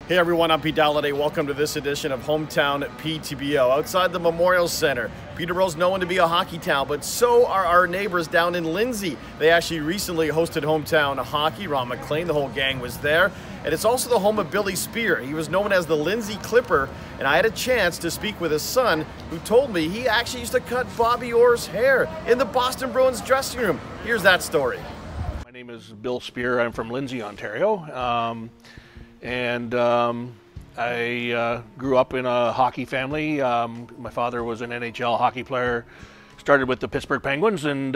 Hey everyone, I'm Pete Dalliday. Welcome to this edition of Hometown PTBO. Outside the Memorial Center, Peterborough's known to be a hockey town, but so are our neighbors down in Lindsay. They actually recently hosted hometown hockey. Ron McLean, the whole gang was there. And it's also the home of Bill Speers. He was known as the Lindsay Clipper, and I had a chance to speak with his son, who told me he actually used to cut Bobby Orr's hair in the Boston Bruins dressing room. Here's that story. My name is Bill Speer. I'm from Lindsay, Ontario. I grew up in a hockey family. My father was an NHL hockey player, started with the Pittsburgh Penguins and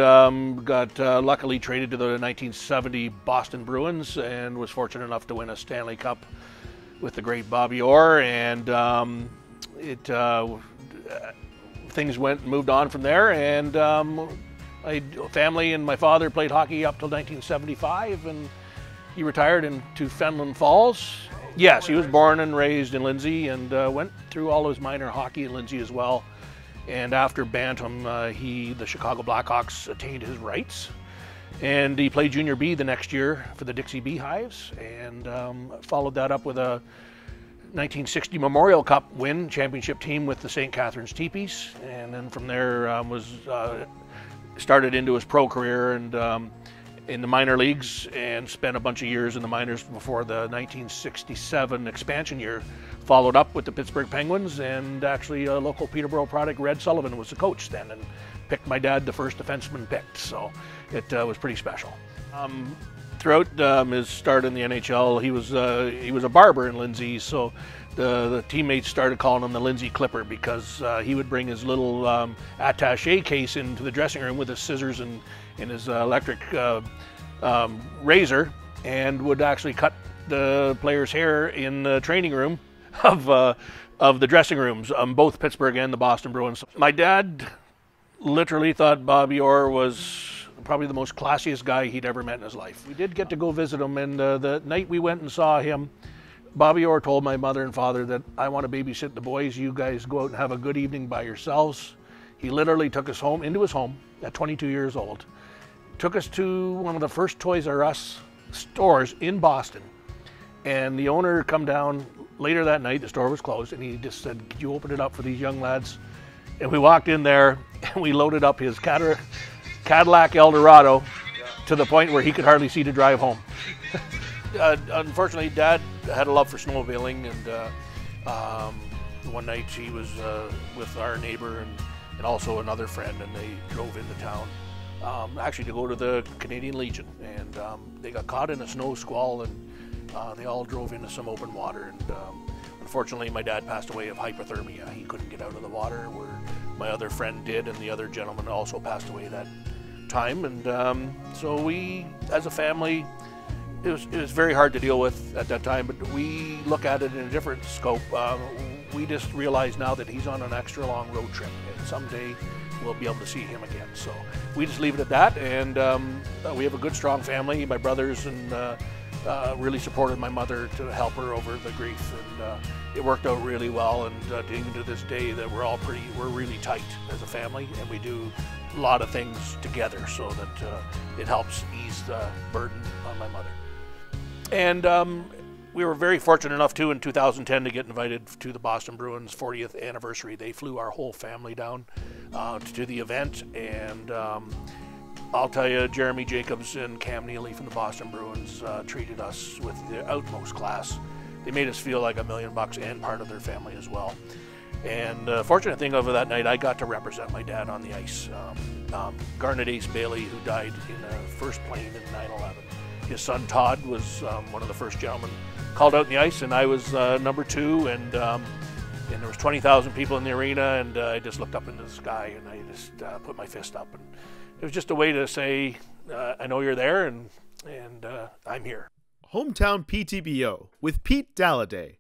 got luckily traded to the 1970 Boston Bruins and was fortunate enough to win a Stanley Cup with the great Bobby Orr. And things moved on from there, and my family and my father played hockey up till 1975, and he retired into Fenelon Falls. Yes, he was born and raised in Lindsay and went through all his minor hockey in Lindsay as well. And after Bantam, the Chicago Blackhawks attained his rights. And he played Junior B the next year for the Dixie Beehives, and followed that up with a 1960 Memorial Cup win, championship team with the St. Catharines Teepees. And then from there started into his pro career and in the minor leagues, and spent a bunch of years in the minors before the 1967 expansion year. Followed up with the Pittsburgh Penguins, and actually a local Peterborough product, Red Sullivan, was the coach then and picked my dad the first defenseman picked, so it was pretty special. Throughout his start in the NHL, he was a barber in Lindsay, so the teammates started calling him the Lindsay Clipper because he would bring his little attaché case into the dressing room with his scissors and his electric razor, and would actually cut the players' hair in the training room of the dressing rooms, both Pittsburgh and the Boston Bruins. My dad literally thought Bobby Orr was probably the most classiest guy he'd ever met in his life. We did get to go visit him, and the night we went and saw him, Bobby Orr told my mother and father that, "I want to babysit the boys. You guys go out and have a good evening by yourselves." He literally took us into his home at 22 years old. Took us to one of the first Toys R Us stores in Boston. And the owner come down later that night, the store was closed, and he just said, "Could you open it up for these young lads?" And we walked in there and we loaded up his Cadillac Eldorado to the point where he could hardly see to drive home. Unfortunately, Dad had a love for snowmobiling, and one night he was with our neighbor and also another friend, and they drove into town actually to go to the Canadian Legion, and they got caught in a snow squall, and they all drove into some open water, and unfortunately my dad passed away of hypothermia. He couldn't get out of the water, where my other friend did, and the other gentleman also passed away that time. And so we, as a family, it was very hard to deal with at that time, but we look at it in a different scope. We just realize now that he's on an extra long road trip, and someday we'll be able to see him again. So we just leave it at that, and we have a good, strong family. My brothers and really supported my mother to help her over the grief, and it worked out really well. And even to this day, that we're really tight as a family, and we do a lot of things together so that it helps ease the burden on my mother. And we were very fortunate enough too in 2010 to get invited to the Boston Bruins 40th anniversary. They flew our whole family down to the event, and I'll tell you, Jeremy Jacobs and Cam Neely from the Boston Bruins treated us with the utmost class. They made us feel like $1 million and part of their family as well. And the fortunate thing over that night, I got to represent my dad on the ice. Garnet Ace Bailey, who died in a first plane in 9/11. His son Todd was one of the first gentlemen called out in the ice, and I was number 2, and there was 20,000 people in the arena, and I just looked up into the sky, and I just put my fist up, and it was just a way to say, I know you're there, and I'm here. Hometown PTBO with Pete Dalliday.